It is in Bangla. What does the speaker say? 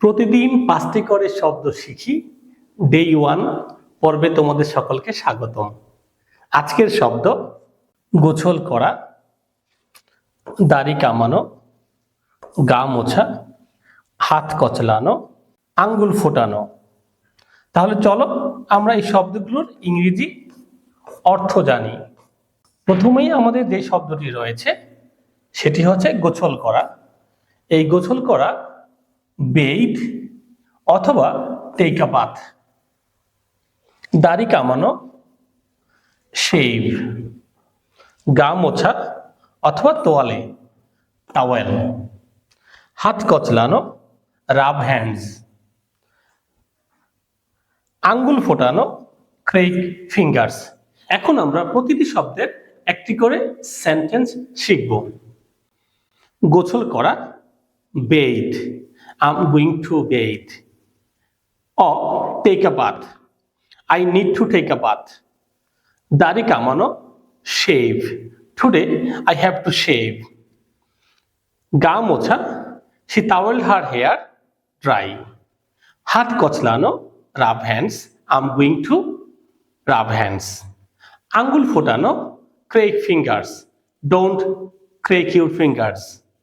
প্রতিদিন 5টি করে শব্দ শিখি ডে 1 পর্বে তোমাদের সকলকে স্বাগতম। আজকের শব্দ গোছল করা, দাড়ি কামানো, গা মোছা, হাত কচলানো, আঙ্গুল ফোটানো। তাহলে চলো আমরা এই শব্দগুলোর ইংরেজি অর্থ জানি। প্রথমেই আমাদের যে শব্দটি রয়েছে সেটি হচ্ছে গোছল করা। এই গোছল করা বেইড অথবা টেক আ বাথ। দাড়ি কামানো শেভ, গা মোছা অথবা তোয়ালে টাওয়েল, হাত কচলানো রাব হ্যান্ডস, আঙ্গুল ফোটানো ক্রেক ফিঙ্গার্স। এখন আমরা প্রতিটি শব্দের একটি করে সেন্টেন্স শিখব। গোছল করা bathe, I'm going to bathe. Or take a bath, I need to take a bath. দাড়ি কামানো shave, today I have to shave. গা মোছা she toweled her hair dry. হাত কচলানো rub hands, I'm going to rub hands. আঙ্গুল ফোটানো crack fingers, don't crack your fingers.